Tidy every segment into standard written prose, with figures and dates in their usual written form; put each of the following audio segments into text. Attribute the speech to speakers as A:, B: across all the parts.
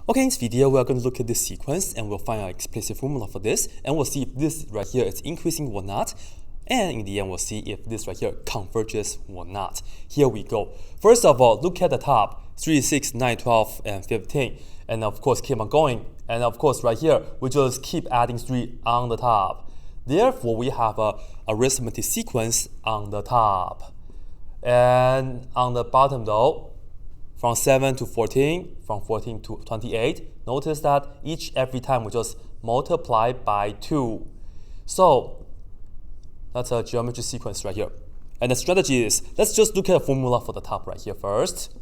A: Okay, in this video, we are going to look at this sequence and we'll find our explicit formula for this, and we'll see if this right here is increasing or not. And in the end, we'll see if this right here converges or not. Here we go. First of all, look at the top, 3, 6, 9, 12, and 15. And of course, keep on going. And of course, right here, we just keep adding 3 on the top. Therefore, we have a arithmetic sequence on the top. And on the bottom though, from 7 to 14, from 14 to 28, notice that every time we just multiply by 2. So that's a geometry sequence right here. And the strategy is, let's just look at the formula for the top right here first.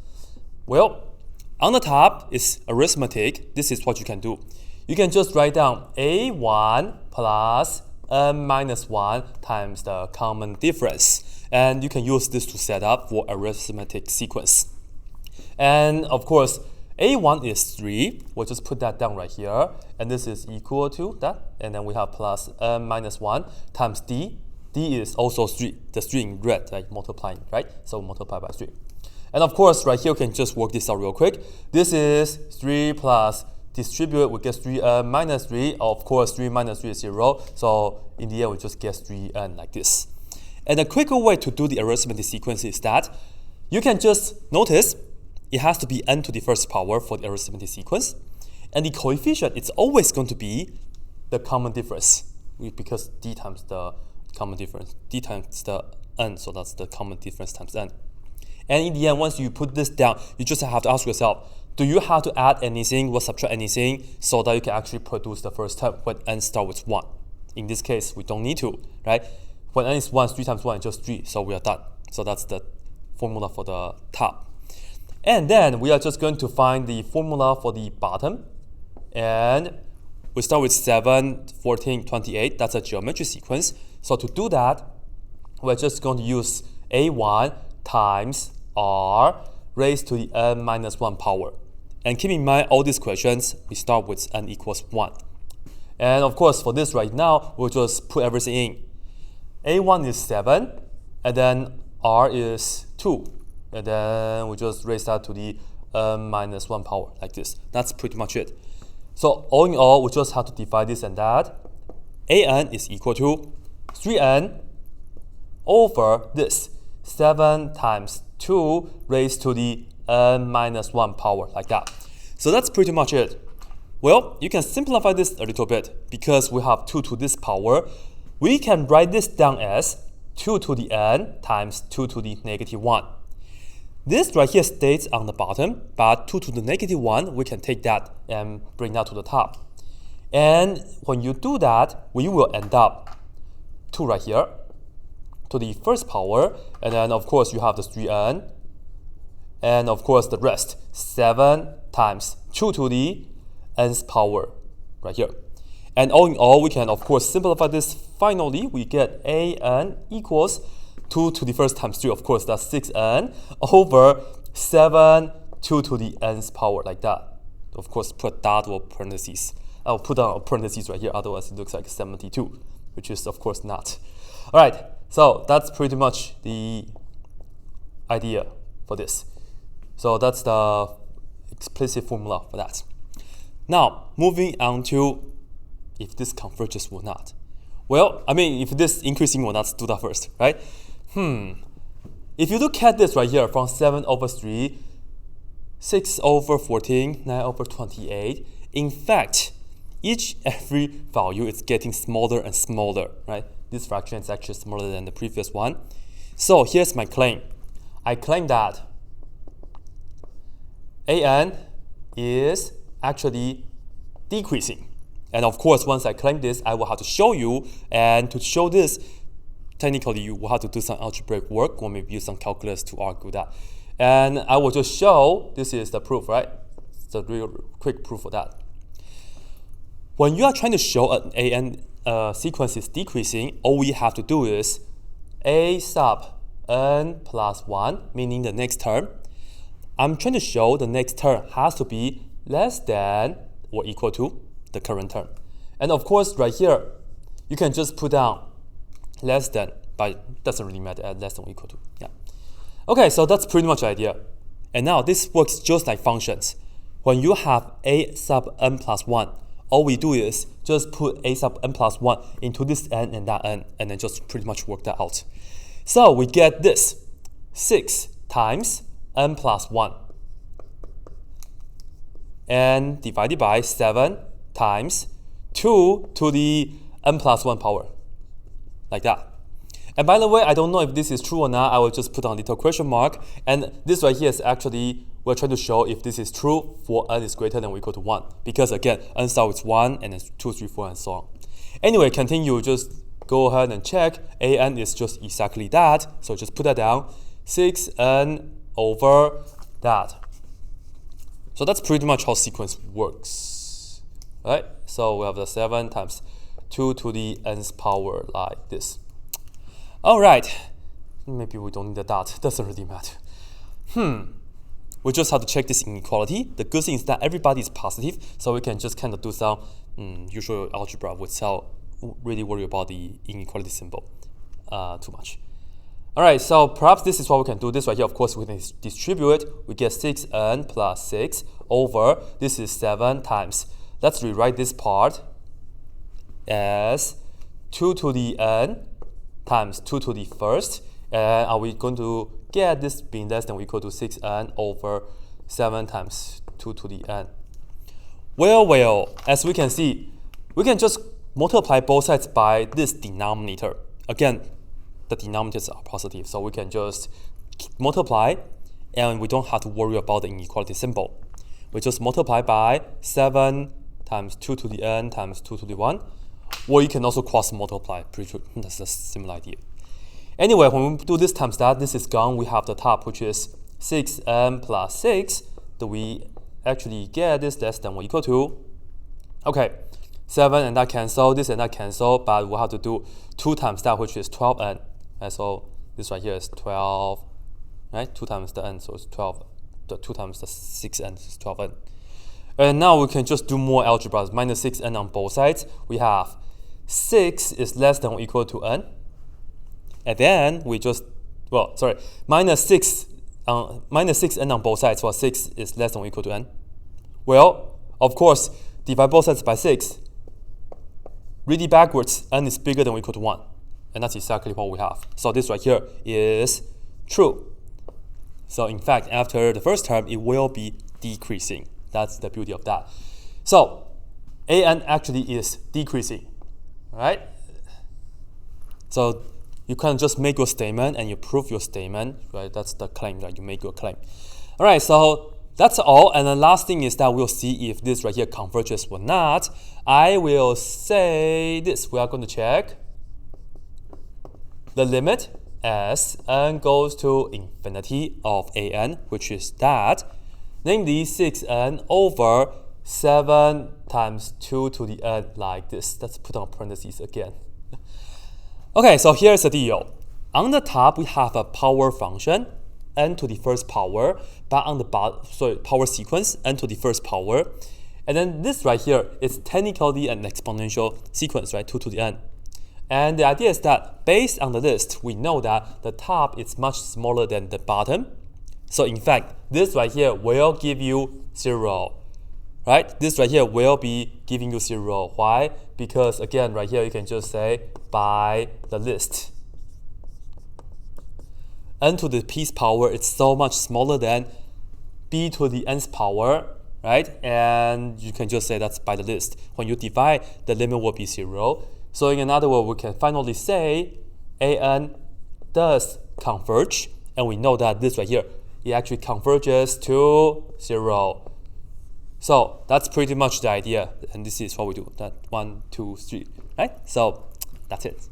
A: Well, on the top is arithmetic. This is what you can do. You can just write down A1 plus n minus 1 times the common difference. And you can use this to set up for arithmetic sequence. And of course, A1 is 3. We'll just put that down right here. And this is equal to that. And then we have plus n minus 1 times D. D is also 3. The 3 in red, like multiplying, right? So multiply by 3. And of course, right here, we can just work this out real quick. This is 3 plus distribute, we get 3n minus 3. Of course, 3 minus 3 is 0. So in the end, we just get 3n like this. And a quicker way to do the arithmetic sequence is that you can just notice it has to be n to the first power for the arithmetic sequence. And the coefficient is always going to be the common difference because d times the common difference, d times the n, so that's the common difference times n. And in the end, once you put this down, you just have to ask yourself, do you have to add anything or subtract anything so that you can actually produce the first term when n starts with 1? In this case, we don't need to, right? When n is 1, 3 times 1 is just 3, so we are done. So that's the formula for the top. And then we are just going to find the formula for the bottom. And we start with 7, 14, 28. That's a geometry sequence. So to do that, we're just going to use A1 times R raised to the n minus 1 power. And keep in mind, all these questions, we start with n equals 1. And of course, for this right now, we'll just put everything in. A1 is 7, and then R is 2. And then we just raise that to the n minus 1 power, like this. That's pretty much it. So all in all, we just have to divide this and that. An is equal to 3n over this, 7 times 2 raised to the n minus 1 power, like that. So that's pretty much it. Well, you can simplify this a little bit. Because we have 2 to this power, we can write this down as 2 to the n times 2 to the negative 1. This right here stays on the bottom, but 2 to the negative 1, we can take that and bring that to the top. And when you do that, we will end up 2 right here to the first power, and then of course you have the 3n, and of course the rest, 7 times 2 to the nth power right here. And all in all, we can of course simplify this. Finally, we get an equals 2 to the first times 3, of course, that's 6n, over 7, 2 to the nth power, like that. Of course, put dot or parentheses. I'll put down a parentheses right here, otherwise it looks like 72, which is, of course, not. All right, so that's pretty much the idea for this. So that's the explicit formula for that. Now, moving on to if this converges or not. Well, I mean, if this increasing or not, let's do that first, right? If you look at this right here, from 7 over 3, 6 over 14, 9 over 28, in fact, every value is getting smaller and smaller, right? This fraction is actually smaller than the previous one. So here's my claim. I claim that an is actually decreasing. And of course, once I claim this, I will have to show you. And to show this, technically, you will have to do some algebraic work or maybe use some calculus to argue that. And I will just show, this is the proof, right? It's a real quick proof for that. When you are trying to show an sequence is decreasing, all we have to do is a sub n plus 1, meaning the next term. I'm trying to show the next term has to be less than or equal to the current term. And of course, right here, you can just put down less than, but it doesn't really matter, at less than or equal to. Yeah. Okay, so that's pretty much the idea. And now this works just like functions. when you have a sub n plus 1, all we do is just put a sub n plus 1 into this n and that n, and then just pretty much work that out. So we get this 6 times n plus 1 and divided by 7 times 2 to the n plus 1 power, like that. And by the way, I don't know if this is true or not. I will just put on a little question mark. And this right here is actually, we're trying to show if this is true for n is greater than or equal to 1. Because again, n starts with 1 and then 2, 3, 4, and so on. Anyway, continue. Just go ahead and check. An is just exactly that. So just put that down. 6n over that. So that's pretty much how sequence works. Right? So we have the 7 times 2 to the nth power like this. Alright, maybe we don't need the dot, doesn't really matter. We just have to check this inequality. The good thing is that everybody is positive, so we can just kind of do some usual algebra without really worry about the inequality symbol too much. Alright, so perhaps this is what we can do. This right here, of course, we can distribute it. We get 6n plus 6 over, this is 7 times. Let's rewrite this part as 2 to the n times 2 to the first, and are we going to get this being less than or equal to 6n over 7 times 2 to the n? Well, as we can see, we can just multiply both sides by this denominator. Again, the denominators are positive, so we can just multiply, and we don't have to worry about the inequality symbol. We just multiply by 7 times 2 to the n times 2 to the 1. Or you can also cross multiply. Pretty sure that's a similar idea. Anyway, when we do this times that, this is gone. We have the top, which is 6n plus 6. Do we actually get this less than or equal to? Okay, 7 and that cancel, this and that cancel, but we'll have to do 2 times that, which is 12n. And so this right here is 12, right? 2 times the n, so it's 12. The 2 times the 6n is 12n. And now we can just do more algebra. Minus 6n on both sides. We have 6 is less than or equal to n. And then we just, minus 6n on both sides. So 6 is less than or equal to n. Well, of course, divide both sides by 6. Read it backwards, n is bigger than or equal to 1. And that's exactly what we have. So this right here is true. So in fact, after the first term, it will be decreasing. That's the beauty of that. So an actually is decreasing, right? So you can just make your statement and you prove your statement, right? That's the claim, right? You make your claim. All right, so that's all. And the last thing is that we'll see if this right here converges or not. I will say this. We are going to check the limit as n goes to infinity of an, which is that, namely 6n over 7 times 2 to the n, like this. Let's put on parentheses again. Okay, so here's the deal. On the top, we have a power function, n to the first power, but on the bottom, power sequence, n to the first power. And then this right here is technically an exponential sequence, right, 2 to the n. And the idea is that based on the list, we know that the top is much smaller than the bottom. So in fact, this right here will give you 0, right? This right here will be giving you 0. Why? Because again, right here, you can just say by the list. N to the p's power is so much smaller than b to the nth power, right? And you can just say that's by the list. When you divide, the limit will be 0. So in another word, we can finally say an does converge. And we know that this right here, it actually converges to 0. So that's pretty much the idea. And this is what we do. That 1, 2, 3, right? So that's it.